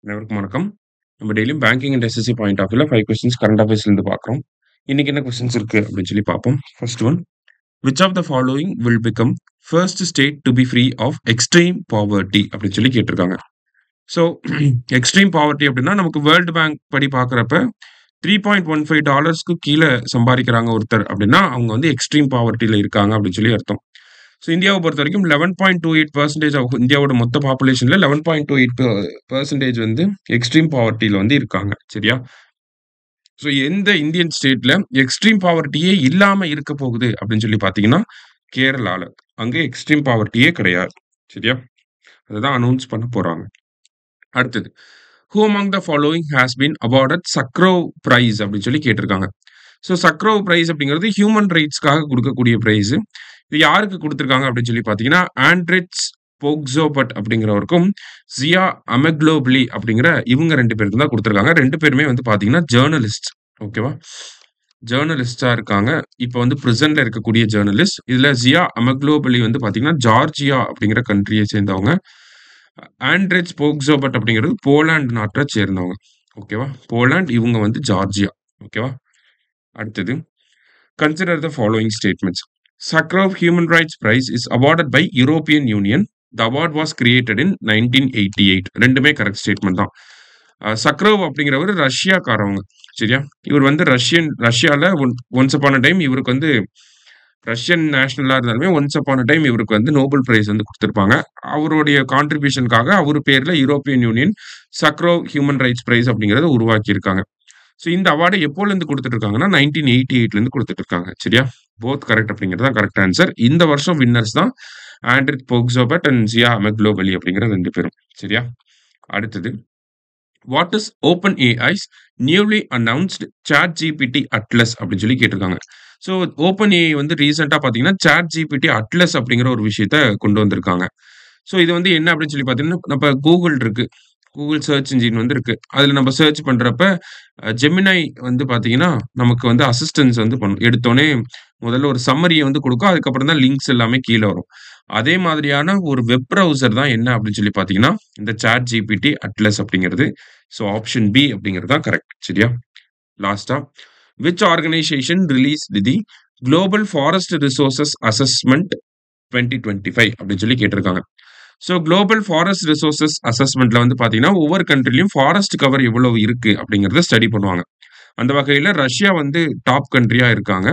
அனைவருக்கும் வணக்கம். நம்ம டெய்லியும் banking and SSC point of வியூல 5 கொஸ்டின்ஸ் கரண்ட் அஃபேர்ஸ்லேருந்து பார்க்குறோம். இன்னைக்கு என்ன கொஸ்டின்ஸ் இருக்கு அப்படின்னு சொல்லி பார்ப்போம். First one, which of the following will become first state to be free of extreme poverty அப்படின்னு சொல்லி கேட்டிருக்காங்க. ஸோ எக்ஸ்ட்ரீம் பாவர்ட்டி அப்படின்னா நமக்கு வேர்ல்டு பேங்க் படி பார்க்குறப்ப $3.15 கீழே சம்பாதிக்கிறாங்க ஒருத்தர் அப்படின்னா அவங்க வந்து எக்ஸ்ட்ரீம் பாவர்ட்டியில் இருக்காங்க அப்படின்னு சொல்லி அர்த்தம். ஸோ இந்தியாவை பொறுத்த வரைக்கும் 11.28% இந்தியாவோட மொத்த பாப்புலேஷன்ல 11.28% வந்து எக்ஸ்ட்ரீம் பாவர்ட்டியில் வந்து இருக்காங்க. சரியா? ஸோ எந்த இந்தியன் ஸ்டேட்ல எக்ஸ்ட்ரீம் பாவர்ட்டியே இல்லாம இருக்க போகுது அப்படின்னு சொல்லி பார்த்தீங்கன்னா கேரளால. அங்கே எக்ஸ்ட்ரீம் பாவர்ட்டியே கிடையாது. சரியா? அதுதான் அனௌன்ஸ் பண்ண போறாங்க. அடுத்தது, who among the following has been awarded Sakharov prize அப்படின்னு சொல்லி கேட்டிருக்காங்க. ஸோ சக்ரோவ் பிரைஸ் அப்படிங்கிறது ஹியூமன் ரைட்ஸ்க்காக கொடுக்கக்கூடிய பிரைஸ். இது யாருக்கு கொடுத்துருக்காங்க அப்படின்னு சொல்லி பார்த்தீங்கன்னா ஆண்ட்ரிட்ஸ் போக்சோபட் அப்படிங்கிறவருக்கும் ஜியா அமெக்லோப்லி அப்படிங்கிற இவங்க 2 பேருக்கு தான் கொடுத்துருக்காங்க. 2 பேருமே வந்து பார்த்தீங்கன்னா ஜேர்னலிஸ்ட். ஓகேவா? ஜேர்னலிஸ்டா இருக்காங்க. இப்போ வந்து பிரிசன்ல இருக்கக்கூடிய ஜேர்னலிஸ்ட். இதுல ஜியா அமெக்லோப்லி வந்து பார்த்தீங்கன்னா ஜார்ஜியா அப்படிங்கிற கண்ட்ரியை சேர்ந்தவங்க. ஆண்ட்ரிட்ஸ் போக்சோபட் அப்படிங்கிறது போலாந்து நாட்டை சேர்ந்தவங்க. ஓகேவா? போலாந்து, இவங்க வந்து ஜார்ஜியா. ஓகேவா? அடுத்தது, consider the following statements. Sakharov Human Rights Prize is awarded by European Union. The award was created in 1988. ரெண்டுமே கரெக்ட் ஸ்டேட்மெண்ட் தான். சக்ரோவ் அப்படிங்கிறவர் ரஷ்யாக்காரவங்க. சரியா? இவர் வந்து ரஷ்யால ஒன்ஸ் அப்பான் அ டைம் இவருக்கு வந்து ரஷ்யன் நேஷனலா இருந்தாலுமே ஒன்ஸ் அப்பான் அ டைம் இவருக்கு வந்து நோபல் பிரைஸ் வந்து கொடுத்துருப்பாங்க. அவருடைய கான்ட்ரிபியூஷனுக்காக அவர் பேர்ல European Union Sakharov human rights prize அப்படிங்கிறத உருவாக்கி இருக்காங்க. ஸோ இந்த அவார்டை எப்போலேருந்து கொடுத்துட்டு இருக்காங்கன்னா 1988லேருந்து கொடுத்துட்டு இருக்காங்க. சரியா? போத் கரெக்ட் அப்படிங்கிறது தான் கரெக்ட் ஆன்சர். இந்த வருஷம் வின்னர்ஸ் தான் ஆண்ட்ரிட் போக்சோபட் அண்ட் ஜியா அமெக்லோபலி அப்படிங்கிற 2 பேரும். சரியா? அடுத்தது, what is OpenAI's newly announced ChatGPT Atlas அப்படின்னு சொல்லி கேட்டிருக்காங்க. ஸோ ஓப்பன் ஏஐ வந்து ரீசெண்டாக பார்த்தீங்கன்னா சாட் ஜிபிடி அட்லஸ் அப்படிங்கிற ஒரு விஷயத்த கொண்டு வந்திருக்காங்க. ஸோ இது வந்து என்ன அப்படின்னு சொல்லி பார்த்தீங்கன்னா நம்ம கூகுள் இருக்கு, கூகுள் சர்ச் இன்ஜின் வந்து இருக்கு. அதில் நம்ம சர்ச் பண்ணுறப்ப ஜெமினை வந்து பார்த்தீங்கன்னா நமக்கு வந்து அசிஸ்டன்ஸ் வந்து பண்ணும். எடுத்தோடனே முதல்ல ஒரு சம்மரியை வந்து கொடுக்கும். அதுக்கப்புறம் தான் லிங்க்ஸ் எல்லாமே கீழே வரும். அதே மாதிரியான ஒரு வெப் ப்ரௌசர் தான் என்ன அப்படின்னு சொல்லி பார்த்தீங்கன்னா இந்த சாட் ஜிபிடி அட்லஸ் அப்படிங்கிறது. ஸோ ஆப்ஷன் பி அப்படிங்கிறது தான் கரெக்ட். சரியா? லாஸ்டா, which organisation release the global forest resources assessment 2025 அப்படின்னு சொல்லி கேட்டிருக்காங்க. ஸோ குளோபல் ஃபாரஸ்ட் ரிசோர்சஸ் அசஸ்மெண்ட்ல வந்து பார்த்தீங்கன்னா ஒவ்வொரு கண்ட்ரிலையும் ஃபாரஸ்ட் கவர் எவ்வளவு இருக்கு அப்படிங்கிறத ஸ்டடி பண்ணுவாங்க. அந்த வகையில் ரஷ்யா வந்து டாப் கண்ட்ரியா இருக்காங்க.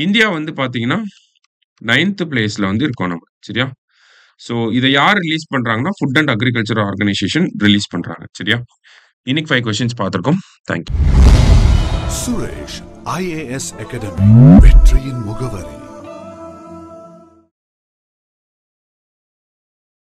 இந்தியா வந்து பார்த்தீங்கன்னா 9th பிளேஸ்ல வந்து இருக்கோம் நம்ம. சரியா? ஸோ இதை யார் ரிலீஸ் பண்றாங்கன்னா food and agriculture organisation release பண்றாங்க. சரியா? இன்னைக்கு 5 கொஸ்டின்ஸ் பார்த்துருக்கோம். தேங்க்யூ. சுரேஷ் IAS அகாடமி, வெற்றியின் முகவரி.